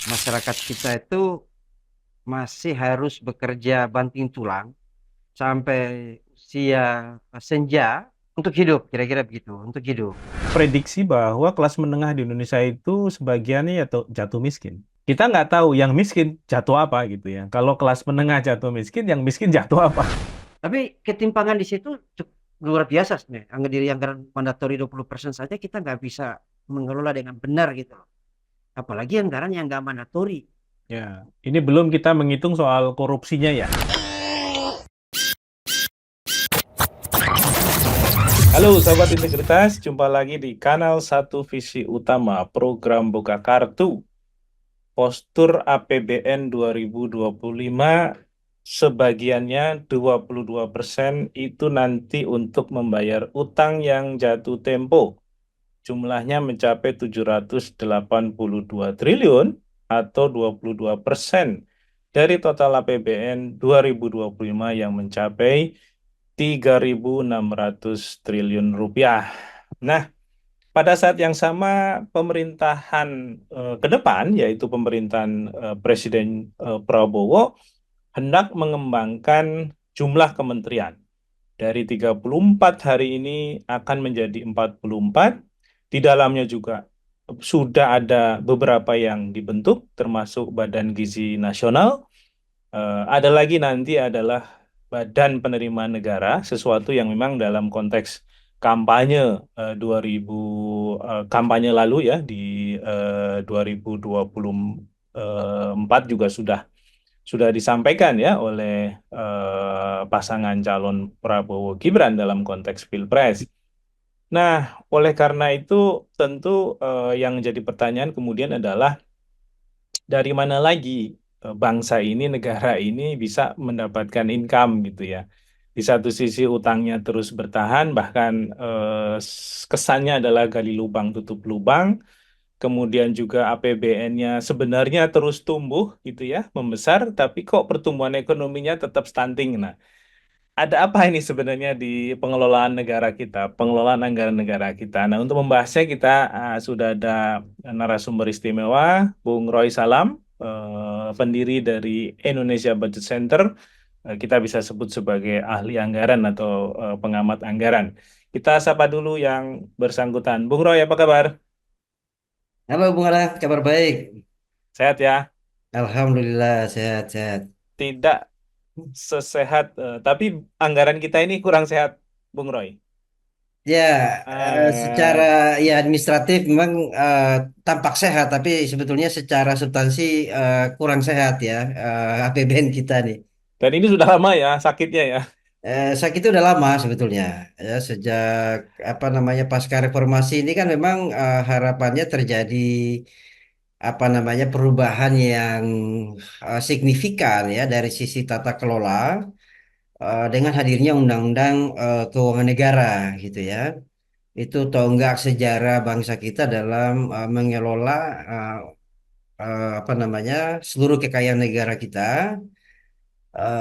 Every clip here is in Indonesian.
masyarakat kita itu masih harus bekerja banting tulang sampai usia senja untuk hidup, kira-kira begitu, untuk hidup. Prediksi bahwa kelas menengah di Indonesia itu sebagiannya ya jatuh miskin. Kita nggak tahu yang miskin jatuh apa gitu ya. Kalau kelas menengah jatuh miskin, yang miskin jatuh apa? Tapi ketimpangan di situ cukup luar biasa sebenarnya. Anggaran mandatori 20% saja kita nggak bisa mengelola dengan benar gitu loh. Apalagi anggaran yang nggak mandatori. Ya, ini belum kita menghitung soal korupsinya ya. Halo sahabat integritas, jumpa lagi di kanal Satu Visi Utama program Buka Kartu. Postur APBN 2025 sebagiannya 22% itu nanti untuk membayar utang yang jatuh tempo. Jumlahnya mencapai 782 triliun atau 22% dari total APBN 2025 yang mencapai 3.600 triliun rupiah. Nah, pada saat yang sama pemerintahan ke depan, yaitu pemerintahan Presiden Prabowo, hendak mengembangkan jumlah kementerian. Dari 34 hari ini akan menjadi 44. Di dalamnya juga sudah ada beberapa yang dibentuk, termasuk Badan Gizi Nasional. Ada lagi nanti adalah Badan Penerimaan Negara, sesuatu yang memang dalam konteks kampanye 2000 kampanye lalu ya di 2024 juga sudah disampaikan ya oleh pasangan calon Prabowo Gibran dalam konteks Pilpres. Nah, oleh karena itu tentu yang jadi pertanyaan kemudian adalah dari mana lagi bangsa ini, negara ini bisa mendapatkan income gitu ya. Di satu sisi utangnya terus bertahan, bahkan kesannya adalah gali lubang tutup lubang. Kemudian juga APBN-nya sebenarnya terus tumbuh gitu ya, membesar, tapi kok pertumbuhan ekonominya tetap stunting. Nah, ada apa ini sebenarnya di pengelolaan negara kita, pengelolaan anggaran negara kita. Nah, untuk membahasnya kita sudah ada narasumber istimewa, Bung Roy Salam, pendiri dari Indonesia Budget Center. Kita bisa sebut sebagai ahli anggaran atau pengamat anggaran. Kita sapa dulu yang bersangkutan. Bung Roy, apa kabar? Halo Bung Ara, kabar baik? Sehat ya? Alhamdulillah sehat-sehat. Tidak sesehat, tapi anggaran kita ini kurang sehat, Bung Roy. Ya, secara Eh, ya administratif memang tampak sehat, tapi sebetulnya secara substansi kurang sehat ya APBN kita nih. dan ini sudah lama ya sakitnya ya. Sakit itu udah lama sebetulnya ya sejak apa namanya pasca reformasi ini kan memang harapannya terjadi apa namanya perubahan yang signifikan ya dari sisi tata kelola dengan hadirnya Undang-Undang Keuangan Negara gitu ya. Itu tonggak sejarah bangsa kita dalam mengelola uh, apa namanya seluruh kekayaan negara kita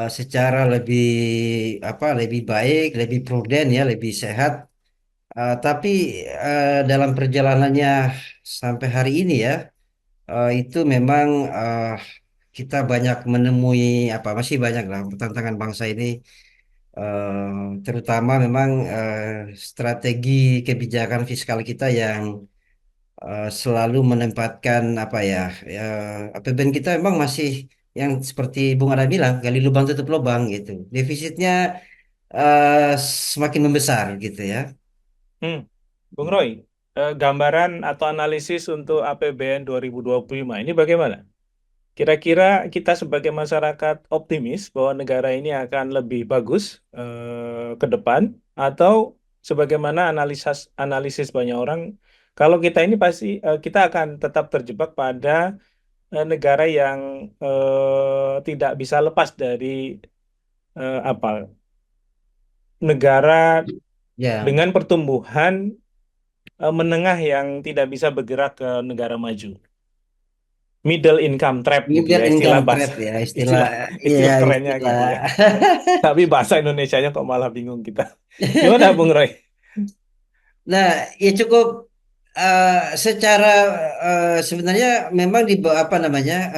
secara lebih apa lebih baik, lebih pruden ya, lebih sehat. Tapi dalam perjalanannya sampai hari ini ya itu memang kita banyak menemui apa masih banyak lah tantangan bangsa ini. Terutama memang strategi kebijakan fiskal kita yang selalu menempatkan apa ya, ya APBN kita memang masih yang seperti Bung Ara bilang gali lubang tutup lubang gitu. Defisitnya semakin membesar gitu ya. Hmm. Bung Roy, gambaran atau analisis untuk APBN 2025 ini bagaimana? Kira-kira kita sebagai masyarakat optimis bahwa negara ini akan lebih bagus ke depan, atau sebagaimana analisis analisis banyak orang, kalau kita ini pasti kita akan tetap terjebak pada negara yang tidak bisa lepas dari apa, negara Ya, dengan pertumbuhan menengah yang tidak bisa bergerak ke negara maju. Middle income trap gitu ya, middle istilah income bahasa trap ya istilah istilah ya istilah kerennya istilah. gitu ya. Tapi bahasa Indonesianya kok malah bingung kita. Gimana Bung Roy? Nah, ya cukup Secara sebenarnya memang di apa namanya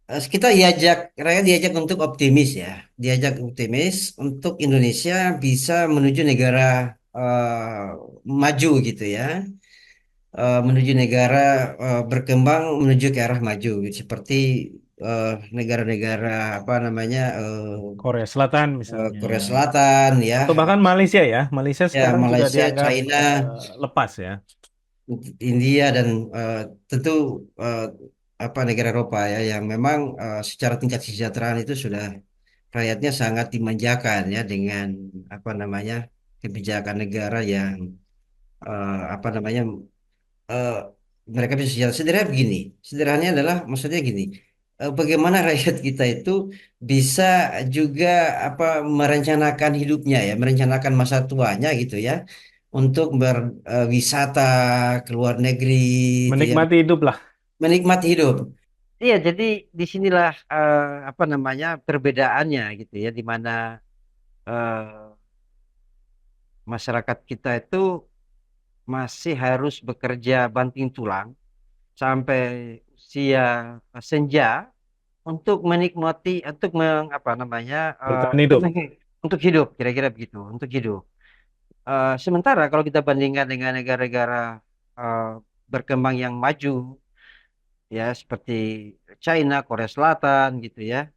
kita diajak rakyat diajak untuk optimis ya, diajak optimis untuk Indonesia bisa menuju negara maju gitu ya, menuju negara berkembang menuju ke arah maju seperti eh, negara-negara apa namanya Korea Selatan misalnya, Korea Selatan ya, atau bahkan Malaysia ya. Malaysia ya sekarang sudah Malaysia, dianggap China, lepas ya. India dan tentu eh, apa negara Eropa ya yang memang secara tingkat kesejahteraan itu sudah rakyatnya sangat dimanjakan ya dengan apa namanya kebijakan negara yang apa namanya eh, mereka bisa sejalan sederhana begini. Sederhananya adalah maksudnya gini. Bagaimana rakyat kita itu bisa juga apa merencanakan hidupnya ya, merencanakan masa tuanya gitu ya, untuk berwisata ke luar negeri itu ya, Menikmati hidup lah. menikmati hidup. Iya, jadi disinilah apa namanya perbedaannya gitu ya, di mana eh, masyarakat kita itu masih harus bekerja banting tulang sampai usia senja untuk menikmati untuk apa namanya Bertahan hidup. untuk hidup kira-kira begitu untuk hidup. Sementara kalau kita bandingkan dengan negara-negara eh, berkembang yang maju ya seperti China, Korea Selatan gitu ya,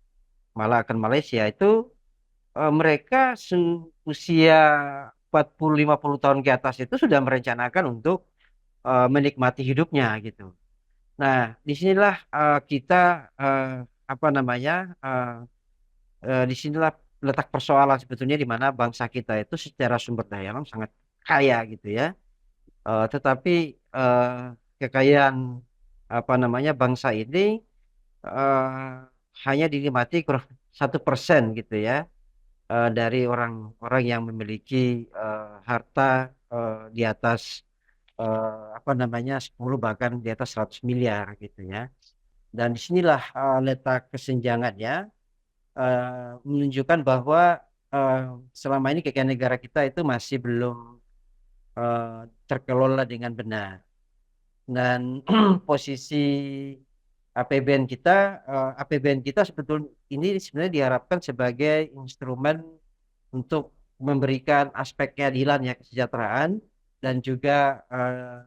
malah akan Malaysia itu mereka usia 40-50 tahun ke atas itu sudah merencanakan untuk menikmati hidupnya gitu. Nah, disinilah kita eh, apa namanya disinilah letak persoalan sebetulnya di mana bangsa kita itu secara sumber daya alam sangat kaya gitu ya. Tetapi eh, kekayaan apa namanya bangsa ini hanya dinikmati kurang 1% gitu ya dari orang-orang yang memiliki harta di atas apa namanya 10 bahkan di atas 100 miliar gitu ya. Dan disinilah letak kesenjangannya menunjukkan bahwa eh, selama ini kekayaan negara kita itu masih belum terkelola dengan benar. Dan posisi APBN kita sebetulnya ini sebenarnya diharapkan sebagai instrumen untuk memberikan aspek keadilan ya kesejahteraan dan juga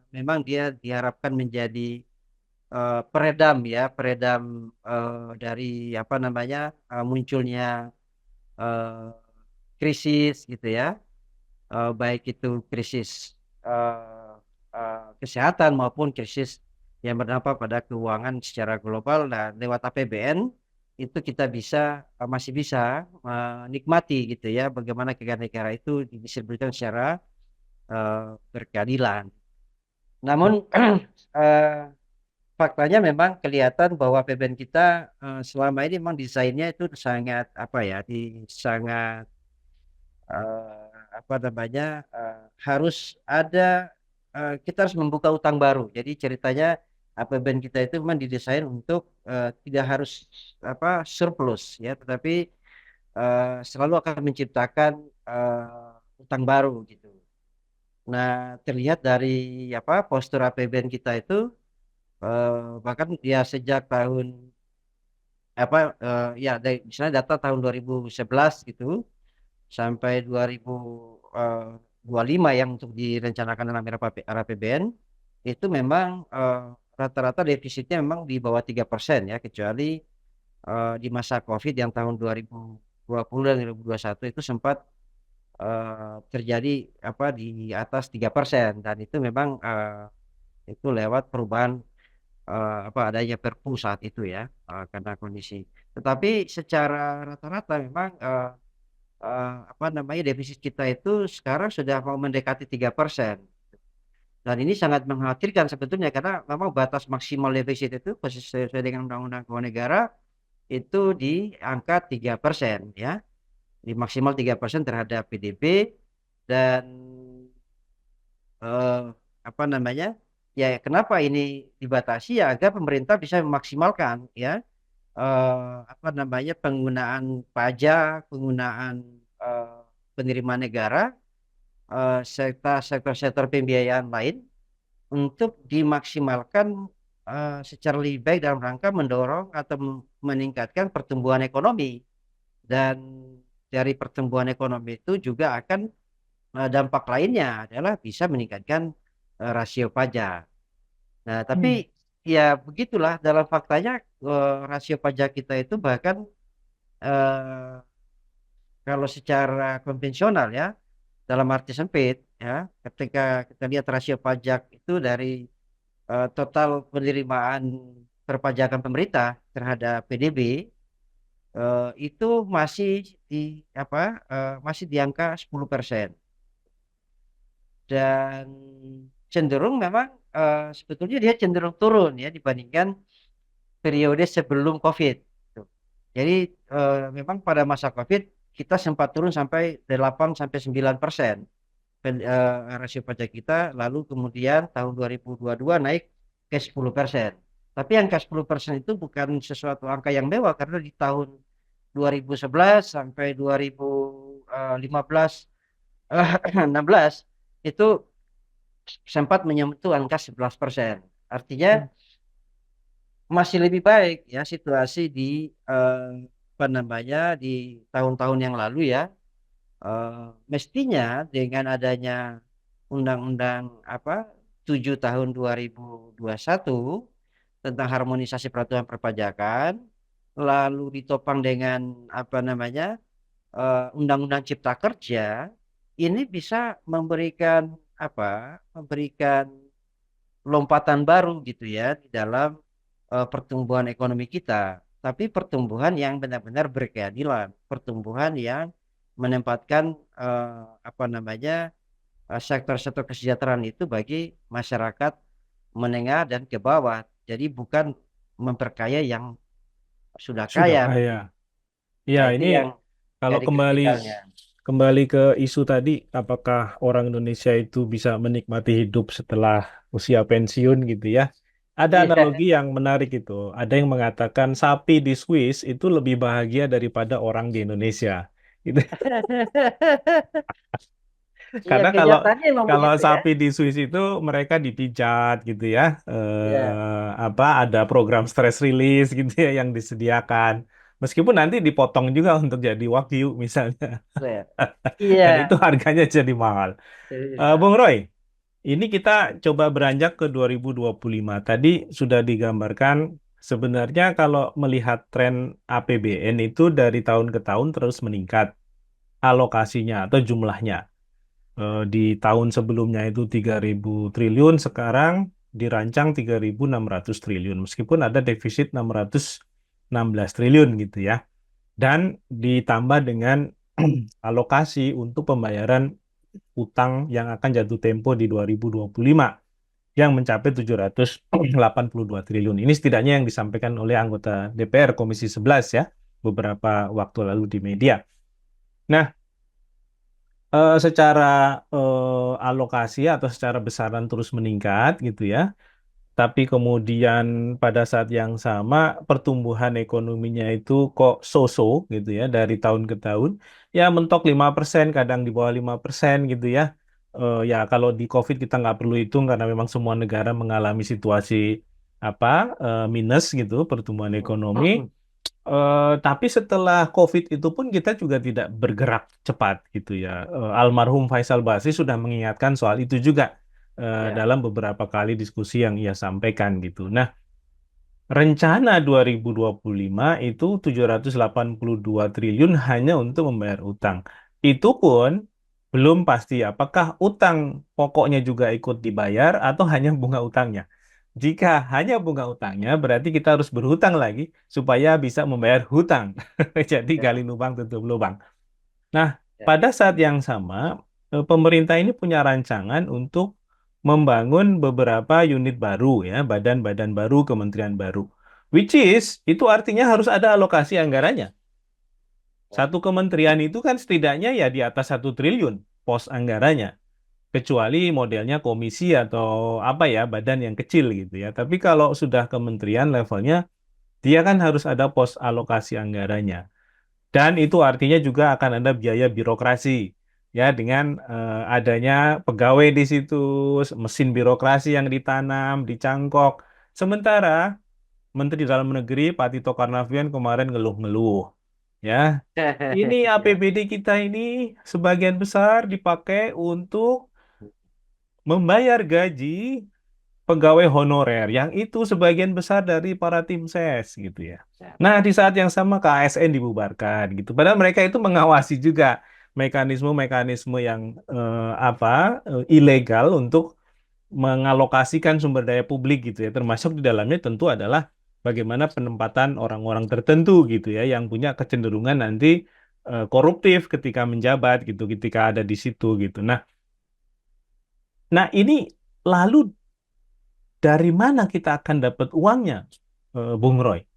memang dia diharapkan menjadi peredam ya peredam dari apa namanya munculnya eh, krisis gitu ya, baik itu krisis kesehatan maupun krisis yang berdampak pada keuangan secara global. Dan lewat APBN itu kita bisa masih bisa menikmati gitu ya bagaimana kekayaan negara itu didistribusikan secara berkeadilan. Namun eh, faktanya memang kelihatan bahwa APBN kita selama ini memang desainnya itu sangat apa ya, sangat apa namanya harus ada kita harus membuka utang baru. Jadi ceritanya APBN kita itu memang didesain untuk tidak harus apa surplus ya, tetapi selalu akan menciptakan utang baru gitu. Nah, terlihat dari apa postur APBN kita itu eh, bahkan ya sejak tahun apa ya dari misalnya data tahun 2011 gitu sampai 2025 yang untuk direncanakan dalam era APBN itu memang rata-rata defisitnya memang di bawah 3% ya, kecuali di masa COVID yang tahun 2020 dan 2021 itu sempat terjadi apa di atas 3% dan itu memang itu lewat perubahan apa adanya Perpu saat itu ya karena kondisi. Tetapi secara rata-rata memang apa namanya defisit kita itu sekarang sudah mau mendekati 3%. Dan ini sangat mengkhawatirkan sebetulnya karena memang batas maksimal defisit itu sesuai dengan Undang-Undang Keuangan Negara itu di angka 3% ya. Di maksimal 3% terhadap PDB dan eh, apa namanya? Ya kenapa ini dibatasi ya agar pemerintah bisa memaksimalkan ya apa namanya penggunaan pajak, penggunaan eh, penerimaan negara sektor-sektor pembiayaan lain untuk dimaksimalkan secara lebih baik dalam rangka mendorong atau meningkatkan pertumbuhan ekonomi. Dan dari pertumbuhan ekonomi itu juga akan dampak lainnya adalah bisa meningkatkan rasio pajak. Nah, tapi Hmm. ya begitulah dalam faktanya rasio pajak kita itu bahkan eh, kalau secara konvensional ya dalam arti sempit ya ketika kita lihat rasio pajak itu dari total penerimaan perpajakan pemerintah terhadap PDB itu masih di apa masih di angka 10%. Dan cenderung memang sebetulnya dia cenderung turun ya dibandingkan periode sebelum COVID. Tuh. Jadi memang pada masa COVID kita sempat turun sampai 8 sampai 9% rasio pajak kita, lalu kemudian tahun 2022 naik ke 10%. Tapi angka 10% itu bukan sesuatu angka yang mewah karena di tahun 2011 sampai 2015 16 itu sempat menyentuh angka 11%. Artinya masih lebih baik ya situasi di eh, apa namanya di tahun-tahun yang lalu ya. Eh, Mestinya dengan adanya Undang-Undang apa 7 tahun 2021 tentang harmonisasi peraturan perpajakan, lalu ditopang dengan apa namanya Undang-Undang Cipta Kerja, ini bisa memberikan lompatan baru gitu ya di dalam pertumbuhan ekonomi kita. Tapi pertumbuhan yang benar-benar berkeadilan, pertumbuhan yang menempatkan eh, apa namanya sektor-sektor kesejahteraan itu bagi masyarakat menengah dan ke bawah. Jadi bukan memperkaya yang sudah Sudah kaya. kaya. Ya, Nah, itu ini yang kalau jadi kembali kritikalnya. kembali ke isu tadi, apakah orang Indonesia itu bisa menikmati hidup setelah usia pensiun gitu ya? Ada Iya. analogi yang menarik itu. Ada yang mengatakan sapi di Swiss itu lebih bahagia daripada orang di Indonesia. Gitu. Iya, Karena kalau kenyataannya memang kalau begitu ya. sapi di Swiss itu mereka dipijat gitu ya, Iya, apa ada program stress release gitu ya yang disediakan. Meskipun nanti dipotong juga untuk jadi wagyu misalnya, iya. dan itu Iya. harganya jadi mahal. Bung Roy, ini kita coba beranjak ke 2025. Tadi sudah digambarkan sebenarnya kalau melihat tren APBN itu dari tahun ke tahun terus meningkat alokasinya atau jumlahnya. Di tahun sebelumnya itu 3.000 triliun, sekarang dirancang 3.600 triliun. Meskipun ada defisit 616 triliun gitu ya. Dan ditambah dengan alokasi untuk pembayaran utang yang akan jatuh tempo di 2025 yang mencapai 782 triliun. Ini setidaknya yang disampaikan oleh anggota DPR Komisi 11 ya, beberapa waktu lalu di media. Nah, secara alokasi atau secara besaran terus meningkat gitu ya. Tapi kemudian pada saat yang sama pertumbuhan ekonominya itu kok so-so gitu ya dari tahun ke tahun. Ya mentok 5%, kadang di bawah 5% gitu ya. Ya kalau di COVID kita nggak perlu hitung karena memang semua negara mengalami situasi apa minus gitu pertumbuhan ekonomi. Tapi setelah COVID itu pun kita juga tidak bergerak cepat gitu ya. Almarhum Faisal Basri sudah mengingatkan soal itu juga Ya. dalam beberapa kali diskusi yang ia sampaikan gitu. Nah, rencana 2025 itu 782 triliun hanya untuk membayar utang. Itu pun belum pasti apakah utang pokoknya juga ikut dibayar atau hanya bunga utangnya. Jika hanya bunga utangnya, berarti kita harus berhutang lagi supaya bisa membayar hutang. Jadi gali Ya. lubang tutup lubang. Nah, Ya. pada saat yang sama, pemerintah ini punya rancangan untuk membangun beberapa unit baru ya, badan-badan baru, kementerian baru. Which is, itu artinya harus ada alokasi anggarannya. Satu kementerian itu kan setidaknya ya di atas 1 triliun pos anggarannya. Kecuali modelnya komisi atau apa ya, badan yang kecil gitu ya. Tapi kalau sudah kementerian levelnya, dia kan harus ada pos alokasi anggarannya. Dan itu artinya juga akan ada biaya birokrasi. ya dengan adanya pegawai di situ, mesin birokrasi yang ditanam, dicangkok. Sementara Menteri Dalam Negeri Pak Tito Karnavian kemarin ngeluh-ngeluh, ya. Ini Ya. APBD kita ini sebagian besar dipakai untuk membayar gaji pegawai honorer, yang itu sebagian besar dari para tim ses gitu ya. Ya. Nah, di saat yang sama KASN dibubarkan gitu. Padahal mereka itu mengawasi juga mekanisme-mekanisme yang ilegal untuk mengalokasikan sumber daya publik gitu ya. Termasuk di dalamnya tentu adalah bagaimana penempatan orang-orang tertentu gitu ya yang punya kecenderungan nanti koruptif ketika menjabat gitu, ketika ada di situ gitu. Nah, ini lalu dari mana kita akan dapat uangnya, Bung Roy?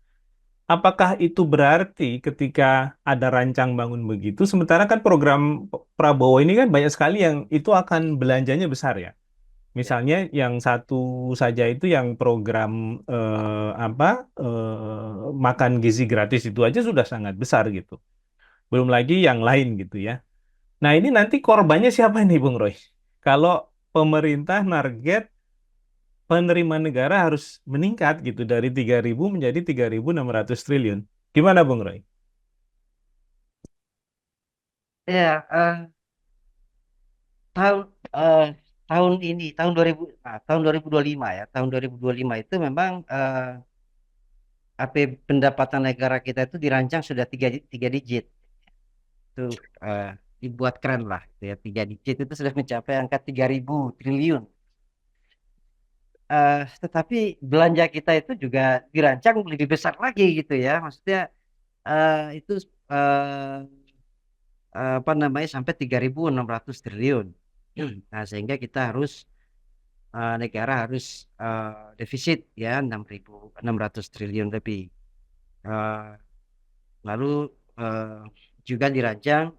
Apakah itu berarti ketika ada rancang bangun begitu, sementara kan program Prabowo ini kan banyak sekali yang itu akan belanjanya besar ya. Ya. Misalnya yang satu saja itu yang program makan gizi gratis itu aja sudah sangat besar gitu. Belum lagi yang lain gitu ya. Nah, ini nanti korbannya siapa nih, Bung Roy? Kalau pemerintah target penerimaan negara harus meningkat gitu dari 3.000 menjadi 3.600 triliun. Gimana Bung Roy? Ya, tahun eh, tahun ini tahun 2025 ya. Tahun 2025 itu memang AP pendapatan negara kita itu dirancang sudah tiga digit. Itu eh, dibuat keren lah gitu ya. Tiga digit itu sudah mencapai angka 3.000 triliun. Tetapi belanja kita itu juga dirancang lebih besar lagi gitu ya. Maksudnya itu apa namanya sampai 3.600 triliun. Nah, sehingga kita harus negara harus defisit ya 6.600 triliun lebih. Eh, Lalu juga dirancang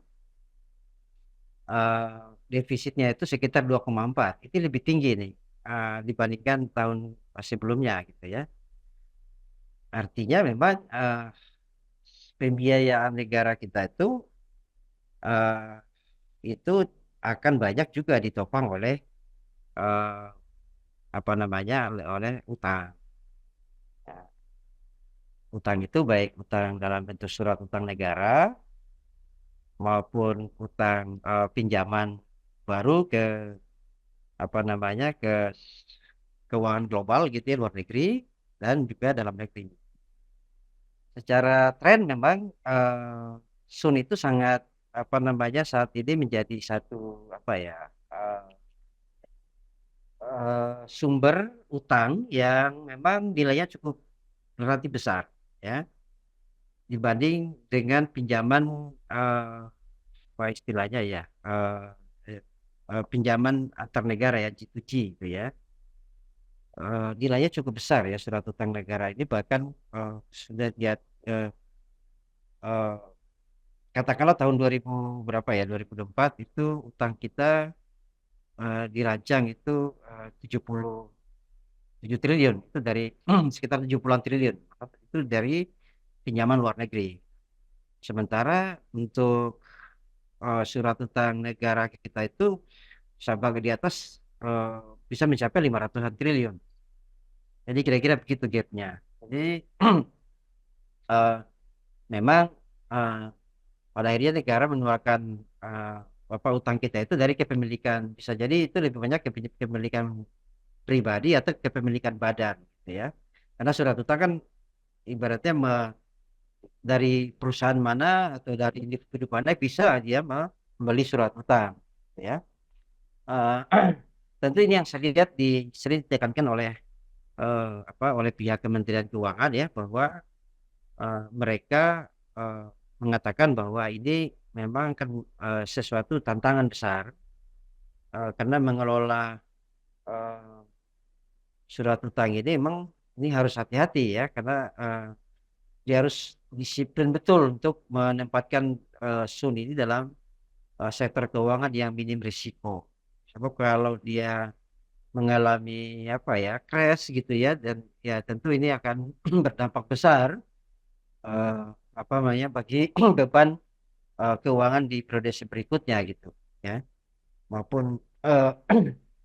eh, defisitnya itu sekitar 2,4. Itu lebih tinggi nih dibandingkan tahun sebelumnya gitu ya. Artinya memang pembiayaan negara kita itu akan banyak juga ditopang oleh eh, apa namanya oleh utang. Nah, utang itu baik utang dalam bentuk surat utang negara maupun utang pinjaman baru ke apa namanya ke keuangan global gitu ya luar negeri dan juga dalam negeri. Secara tren memang Sun itu sangat apa namanya saat ini menjadi satu apa ya eh, sumber utang yang memang nilainya cukup relatif besar ya dibanding dengan pinjaman eh, apa istilahnya ya eh, pinjaman antar negara ya G2G itu ya. Nilainya cukup besar ya surat utang negara ini bahkan sudah dia eh, eh, katakanlah tahun 2000 berapa ya 2024 itu utang kita dirancang itu 77 triliun itu dari sekitar 70-an triliun itu dari pinjaman luar negeri. Sementara untuk surat utang negara kita itu sampai di atas eh, bisa mencapai 500-an triliun. Jadi kira-kira begitu gapnya. Jadi eh, memang eh, pada akhirnya negara mengeluarkan eh, apa utang kita itu dari kepemilikan bisa jadi itu lebih banyak kepemilikan pribadi atau kepemilikan badan gitu ya. Karena surat utang kan ibaratnya dari perusahaan mana atau dari individu mana bisa dia membeli surat utang gitu ya. Eh, tentu ini yang saya lihat sering ditekankan oleh oleh pihak Kementerian Keuangan ya bahwa mereka eh, mengatakan bahwa ini memang kan sesuatu tantangan besar karena mengelola eh, surat utang ini memang ini harus hati-hati ya karena dia harus disiplin betul untuk menempatkan Sun ini dalam sektor keuangan yang minim risiko. Sebab kalau dia mengalami apa ya crash gitu ya dan ya tentu ini akan berdampak besar eh, apa namanya bagi beban keuangan di periode berikutnya gitu. ya, maupun eh,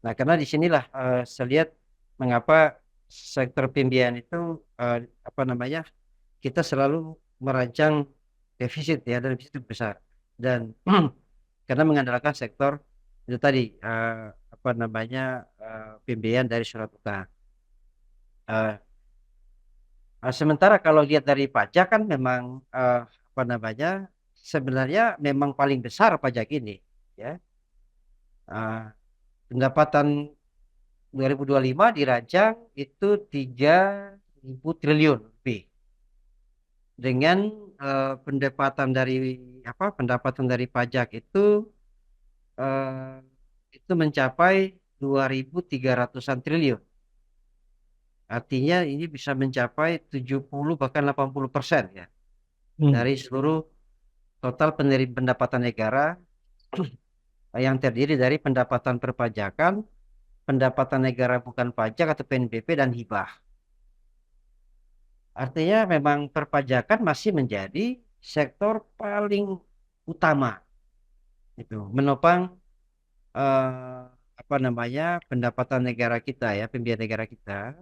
nah karena di sinilah saya lihat mengapa sektor pembiayaan itu eh, apa namanya kita selalu merancang defisit ya dan defisit besar dan karena mengandalkan sektor itu tadi apa namanya pembiayaan dari surat utang. Eh, Sementara kalau lihat dari pajak kan memang apa namanya sebenarnya memang paling besar pajak ini ya. Pendapatan 2025 dirancang itu 3.000 triliun lebih dengan pendapatan dari pendapatan dari pajak eh, itu mencapai 2.300-an triliun. Artinya ini bisa mencapai 70 bahkan 80% ya Hmm. dari seluruh total pendapatan negara yang terdiri dari pendapatan perpajakan, pendapatan negara bukan pajak atau PNBP dan hibah. Artinya memang perpajakan masih menjadi sektor paling utama itu menopang eh, apa namanya pendapatan negara kita ya, pembiayaan negara kita.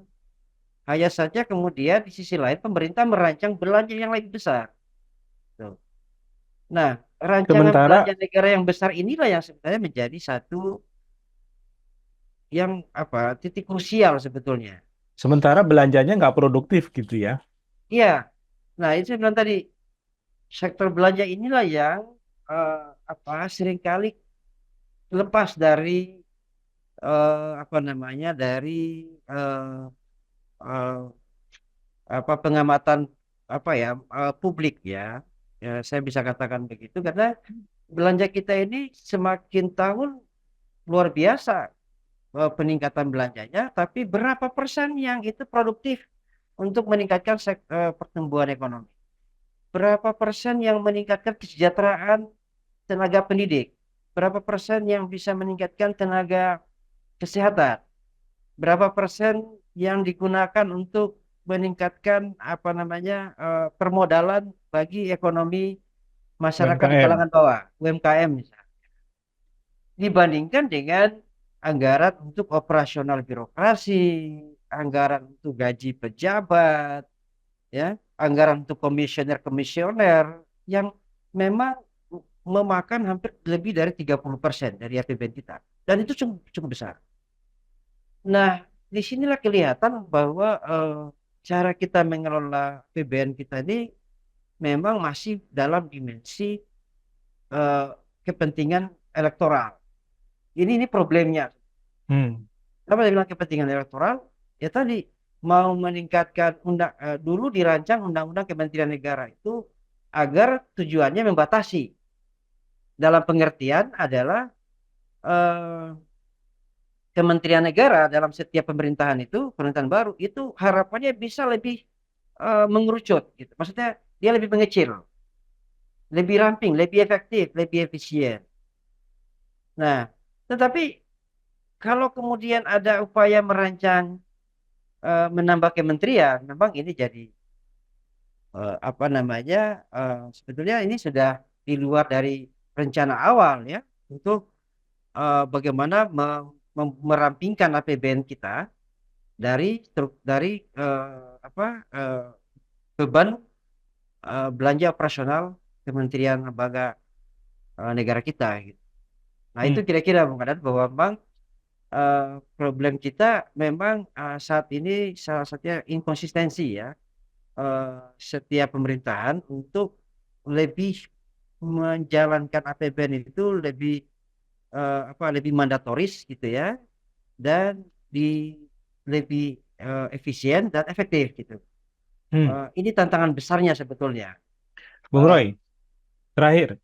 Hanya saja kemudian di sisi lain pemerintah merancang belanja yang lebih besar. Tuh. Nah, rancangan belanja Sementara negara yang besar inilah yang sebenarnya menjadi satu yang titik krusial sebetulnya. sementara belanjanya nggak produktif gitu ya. Iya. Nah, itu saya bilang tadi sektor belanja inilah yang eh, seringkali lepas dari apa namanya dari eh, eh, pengamatan publik ya. Ya, saya bisa katakan begitu karena belanja kita ini semakin tahun luar biasa peningkatan belanjanya, tapi berapa persen yang itu produktif untuk meningkatkan pertumbuhan ekonomi? Berapa persen yang meningkatkan kesejahteraan tenaga pendidik? Berapa persen yang bisa meningkatkan tenaga kesehatan? Berapa persen yang digunakan untuk meningkatkan permodalan bagi ekonomi masyarakat di UMKM. kalangan bawah, UMKM misalnya, dibandingkan dengan anggaran untuk operasional birokrasi, anggaran untuk gaji pejabat, ya, anggaran untuk komisioner-komisioner yang memang memakan hampir lebih dari 30% dari APBN kita. Dan itu cukup, cukup besar. Nah, disinilah kelihatan bahwa cara kita mengelola APBN kita ini memang masih dalam dimensi eh, kepentingan elektoral. Ini problemnya. Hmm. Kenapa saya bilang kepentingan elektoral? Ya tadi mau meningkatkan dulu dirancang undang-undang Kementerian Negara itu agar tujuannya membatasi. Dalam pengertian adalah eh, Kementerian Negara dalam setiap pemerintahan itu, pemerintahan baru itu harapannya bisa lebih mengerucut gitu. Maksudnya dia lebih mengecil, lebih ramping, lebih efektif, lebih efisien. Nah, tetapi kalau kemudian ada upaya merancang menambah kementerian, memang ini jadi sebetulnya ini sudah di luar dari rencana awal ya untuk bagaimana merampingkan APBN kita dari dari apa eh, beban belanja operasional kementerian lembaga negara kita gitu. Nah, itu Hmm. kira-kira Bung Kadat bahwa memang eh, problem kita memang saat ini salah satunya inkonsistensi ya eh, setiap pemerintahan untuk lebih menjalankan APBN itu lebih lebih mandatoris gitu ya dan di lebih efisien dan efektif gitu. Hmm. Ini tantangan besarnya sebetulnya. Bung Eh, Roy, terakhir,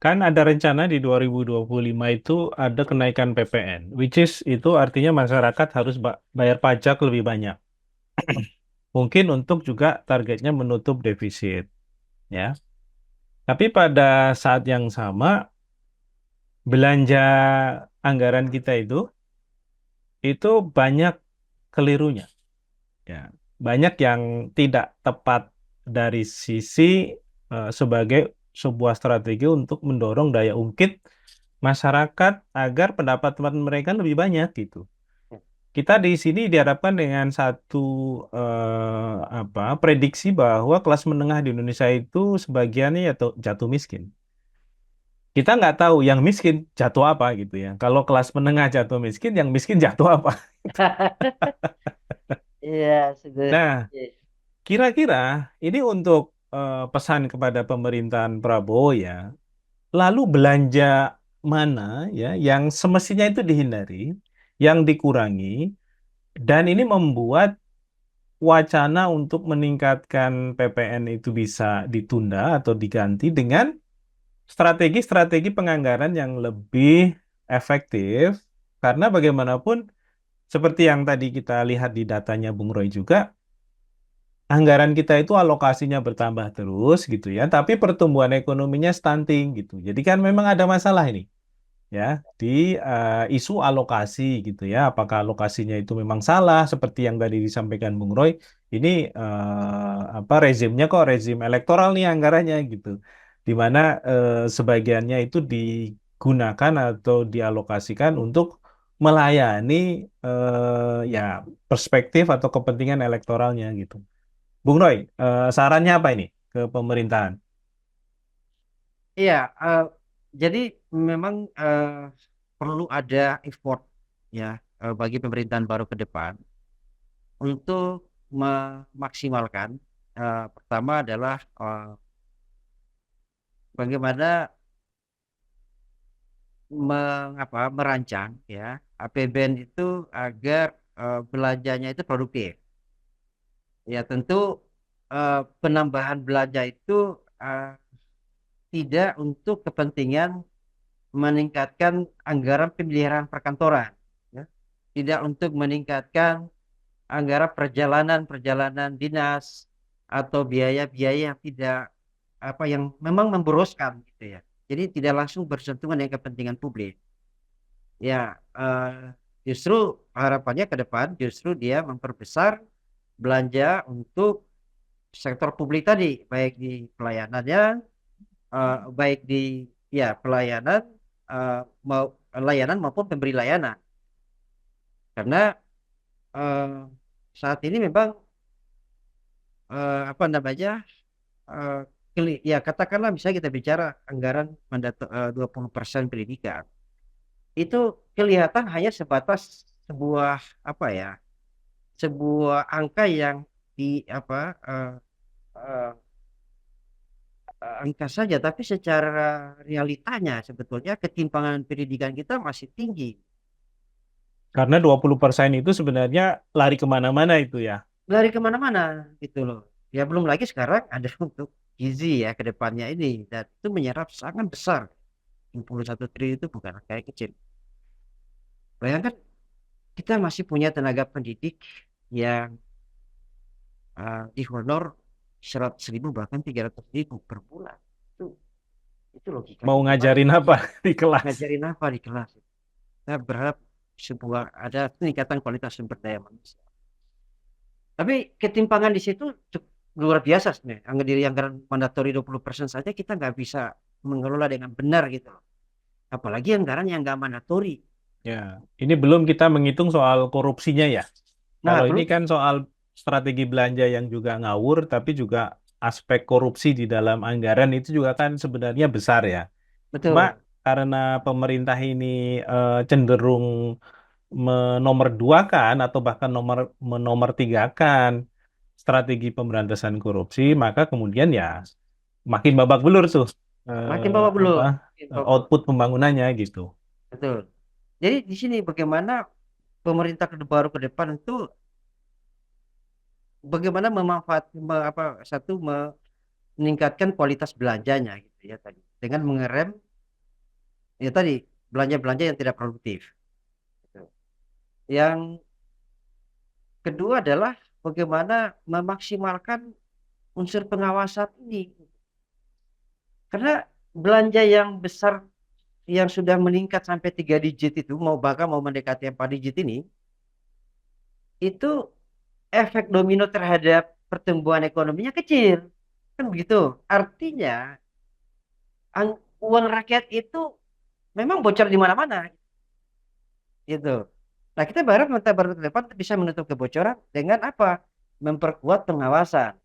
kan ada rencana di 2025 itu ada kenaikan PPN, which is itu artinya masyarakat harus bayar pajak lebih banyak. Mungkin untuk juga targetnya menutup defisit, ya. Tapi pada saat yang sama, belanja anggaran kita itu banyak kelirunya, ya. Banyak yang tidak tepat dari sisi sebagai sebuah strategi untuk mendorong daya ungkit masyarakat agar pendapatan mereka lebih banyak gitu. Kita di sini dihadapkan dengan satu prediksi bahwa kelas menengah di Indonesia itu sebagiannya jatuh miskin. Kita nggak tahu yang miskin jatuh apa gitu ya. Kalau kelas menengah jatuh miskin, yang miskin jatuh apa? Iya, sudah. Nah, Iya. kira-kira ini untuk pesan kepada pemerintahan Prabowo ya. Lalu belanja mana ya yang semestinya itu dihindari, yang dikurangi, dan ini membuat wacana untuk meningkatkan PPN itu bisa ditunda atau diganti dengan strategi-strategi penganggaran yang lebih efektif. Karena bagaimanapun, seperti yang tadi kita lihat di datanya Bung Roy juga, anggaran kita itu alokasinya bertambah terus gitu ya, tapi pertumbuhan ekonominya stunting gitu. Jadi kan memang ada masalah ini ya di isu alokasi gitu ya. Apakah alokasinya itu memang salah seperti yang tadi disampaikan Bung Roy? Ini rezimnya kok rezim elektoral nih anggarannya gitu. Di mana sebagiannya itu digunakan atau dialokasikan untuk melayani ya perspektif atau kepentingan elektoralnya gitu. Bung Roy, sarannya apa ini ke pemerintahan? Iya, jadi memang perlu ada effort ya bagi pemerintahan baru ke depan untuk memaksimalkan pertama adalah bagaimana merancang ya APBN itu agar belanjanya itu produktif. Ya tentu penambahan belanja itu eh, tidak untuk kepentingan meningkatkan anggaran pemeliharaan perkantoran, ya. Tidak untuk meningkatkan anggaran perjalanan-perjalanan dinas atau biaya-biaya yang tidak yang memang memboroskan gitu ya. Jadi tidak langsung bersentuhan dengan kepentingan publik. Ya, justru harapannya ke depan justru dia memperbesar belanja untuk sektor publik tadi, baik di pelayanannya, baik di ya pelayanan mau layanan maupun pemberi layanan. Karena eh, saat ini memang apa namanya eh, ya katakanlah misalnya kita bicara anggaran 20% pendidikan itu kelihatan hanya sebatas sebuah apa ya sebuah angka yang di apa eh, eh, angka saja, tapi secara realitanya sebetulnya ketimpangan pendidikan kita masih tinggi. Karena 20% itu sebenarnya lari kemana-mana itu ya. Lari kemana-mana gitu loh. Ya belum lagi sekarang ada untuk gizi ya ke depannya ini. Dan itu menyerap sangat besar. 61 triliun itu bukan angka yang kecil. Bayangkan kita masih punya tenaga pendidik yang dihonor 100.000 bahkan 300.000 per bulan. Itu, itu Mau logikanya gimana? ngajarin apa di kelas? Ngajarin apa di kelas? Kita berharap sebuah ada peningkatan kualitas sumber daya manusia. Tapi ketimpangan di situ luar biasa sebenarnya. Dari anggaran mandatori 20% saja kita nggak bisa mengelola dengan benar gitu loh. Apalagi anggaran yang nggak mandatori. Ya, ini belum kita menghitung soal korupsinya ya. Nah, Kalau ini belum kan soal strategi belanja yang juga ngawur, tapi juga aspek korupsi di dalam anggaran itu juga kan sebenarnya besar ya. Cuma betul. karena pemerintah ini cenderung menomorduakan atau bahkan menomortigakan strategi pemberantasan korupsi, maka kemudian ya makin babak belur tuh Makin bawah belum. Makin bawah belum. output pembangunannya gitu. Betul. Jadi di sini bagaimana pemerintah baru ke depan itu bagaimana satu meningkatkan kualitas belanjanya gitu ya tadi dengan mengerem ya tadi belanja-belanja yang tidak produktif. Gitu. Yang kedua adalah bagaimana memaksimalkan unsur pengawasan ini. Karena belanja yang besar yang sudah meningkat sampai 3 digit itu mau bahkan mau mendekati 4 digit ini itu efek domino terhadap pertumbuhan ekonominya kecil. Kan begitu. Artinya uang rakyat itu memang bocor di mana-mana gitu. Nah, kita berharap Mata Baru Terdepan bisa menutup kebocoran dengan apa? Memperkuat pengawasan.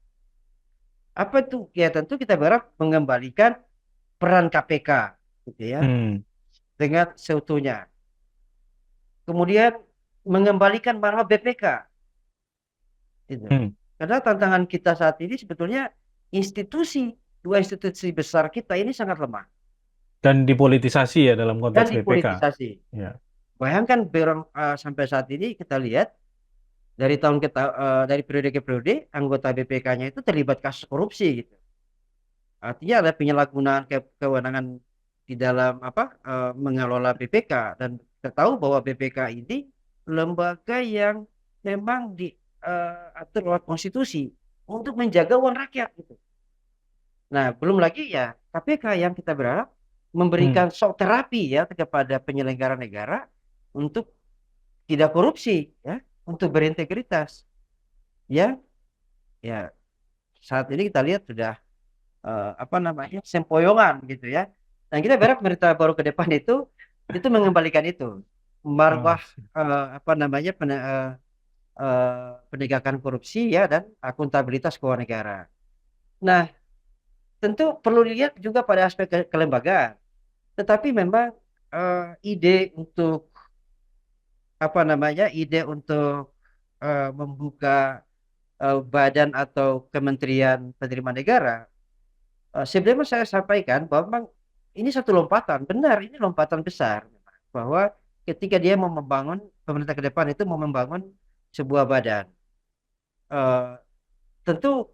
Apa itu? Ya tentu kita berharap mengembalikan peran KPK gitu ya Hmm. dengan seutuhnya. Kemudian mengembalikan marwah BPK gitu. Hmm. Karena tantangan kita saat ini sebetulnya dua institusi besar kita ini sangat lemah Dan dipolitisasi ya dalam dan konteks BPK. dipolitisasi. Ya. Bayangkan sampai saat ini kita lihat dari periode ke periode anggota BPK-nya itu terlibat kasus korupsi gitu. Artinya ada penyalahgunaan kewenangan di dalam mengelola BPK, dan kita tahu bahwa BPK ini lembaga yang memang diatur oleh konstitusi untuk menjaga uang rakyat gitu. Nah, belum lagi ya KPK yang kita berharap Hmm. memberikan shock terapi ya kepada penyelenggara negara untuk tidak korupsi ya, untuk berintegritas. Ya, ya saat ini kita lihat sudah sempoyongan gitu ya. Dan kita berharap pemerintah baru ke depan itu mengembalikan itu Oh, marwah penegakan korupsi ya dan akuntabilitas keuangan negara. Nah, tentu perlu dilihat juga pada aspek kelembagaan. Tetapi memang ide untuk ide untuk membuka badan atau kementerian penerimaan negara, sebenarnya saya sampaikan bahwa memang ini satu lompatan, benar ini lompatan besar, bahwa ketika dia mau membangun pemerintah ke depan itu mau membangun sebuah badan, Eh, tentu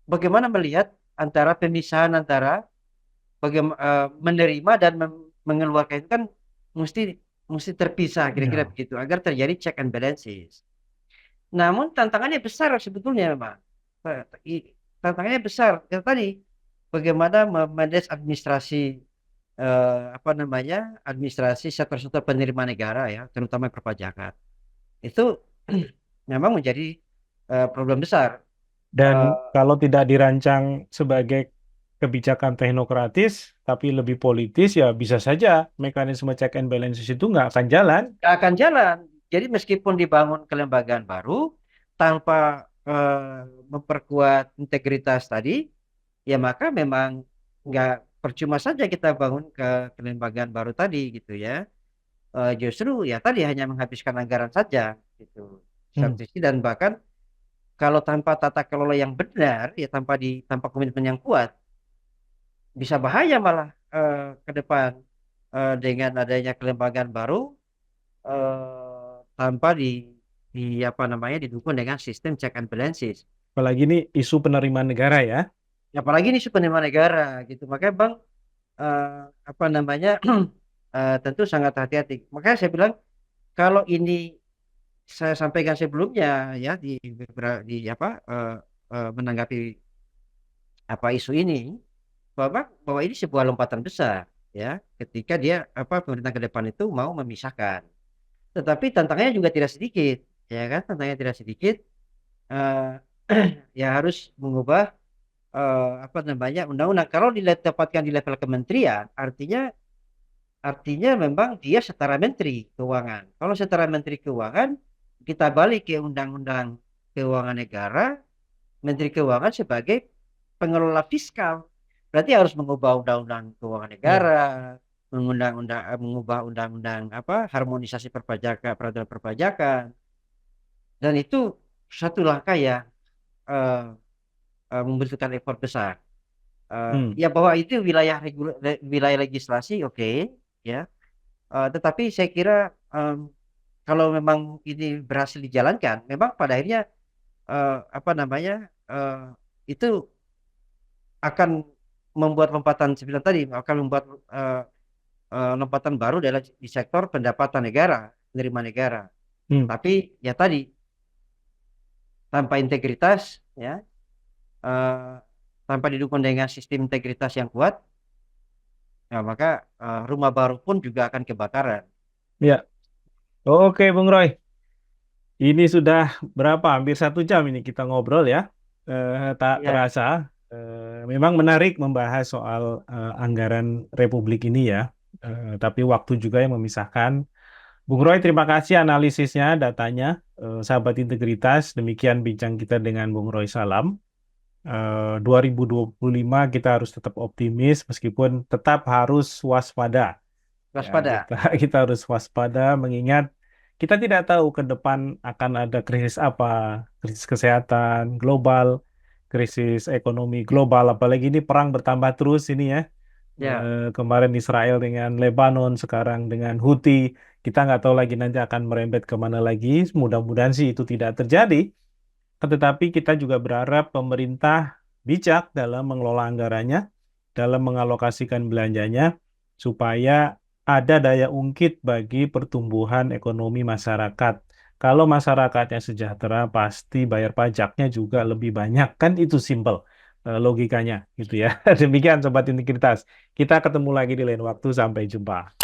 bagaimana melihat antara pemisahan antara menerima dan mengeluarkan itu kan mesti mesti terpisah kira-kira ya. begitu agar terjadi check and balances. Namun tantangannya besar sebetulnya memang. Tantangannya besar. Ya, tadi bagaimana memanage administrasi administrasi sektor-sektor penerimaan negara ya, terutama perpajakan. Itu memang menjadi problem besar. Dan Eh, kalau tidak dirancang sebagai kebijakan teknokratis, tapi lebih politis, ya bisa saja mekanisme check and balances itu nggak akan jalan. Nggak akan jalan. Jadi meskipun dibangun kelembagaan baru tanpa memperkuat integritas tadi, ya maka memang nggak percuma saja kita bangun ke kelembagaan baru tadi gitu ya. Justru ya tadi hanya menghabiskan anggaran saja gitu. Satu Hmm. sisi, dan bahkan kalau tanpa tata kelola yang benar ya tanpa komitmen yang kuat bisa bahaya malah ke depan dengan adanya kelembagaan baru tanpa didukung dengan sistem check and balances. Apalagi ini isu penerimaan negara ya. Apalagi ini penerimaan negara gitu. Makanya Bang eh, tentu sangat hati-hati. Makanya saya bilang kalau ini saya sampaikan sebelumnya ya menanggapi isu ini bahwa ini sebuah lompatan besar ya ketika pemerintah ke depan itu mau memisahkan. Tetapi tantangannya juga tidak sedikit ya kan, tantangannya tidak sedikit. eh, Ya harus mengubah undang-undang. Kalau ditempatkan di level kementerian, artinya memang dia setara menteri keuangan. Kalau setara menteri keuangan, kita balik ke undang-undang keuangan negara, menteri keuangan sebagai pengelola fiskal. Berarti harus mengubah undang-undang keuangan negara, Ya. mengubah undang-undang harmonisasi perpajakan, peraturan perpajakan. Dan itu satu langkah yang eh, membutuhkan effort besar. Hmm. Ya bahwa itu wilayah legislasi, oke, ya. Tetapi saya kira kalau memang ini berhasil dijalankan, memang pada akhirnya eh, apa namanya eh, itu akan membuat lompatan seperti tadi, akan membuat lompatan baru di sektor pendapatan negara, penerimaan negara. Hmm. Tapi ya tadi tanpa integritas, ya, eh, tanpa didukung dengan sistem integritas yang kuat, ya, maka rumah baru pun juga akan kebakaran. Ya. Oke, Bung Roy. Ini sudah berapa? Hampir 1 jam ini kita ngobrol ya. Tak Ya, terasa. Memang menarik membahas soal anggaran Republik ini ya. Tapi waktu juga yang memisahkan. Bung Roy, terima kasih analisisnya, datanya. Sahabat Integritas, demikian bincang kita dengan Bung Roy Salam. 2025 kita harus tetap optimis meskipun tetap harus waspada. Ya, Waspada. kita harus waspada mengingat kita tidak tahu ke depan akan ada krisis apa, krisis kesehatan global, krisis ekonomi global, apalagi ini perang bertambah terus ini ya. Ya, Kemarin Israel dengan Lebanon, sekarang dengan Houthi, kita nggak tahu lagi nanti akan merembet kemana lagi. Mudah-mudahan sih itu tidak terjadi. Tetapi kita juga berharap pemerintah bijak dalam mengelola anggarannya, dalam mengalokasikan belanjanya, supaya ada daya ungkit bagi pertumbuhan ekonomi masyarakat. Kalau masyarakatnya sejahtera, pasti bayar pajaknya juga lebih banyak. Kan itu simple logikanya gitu ya. Demikian Sobat Integritas. Kita ketemu lagi di lain waktu. Sampai jumpa.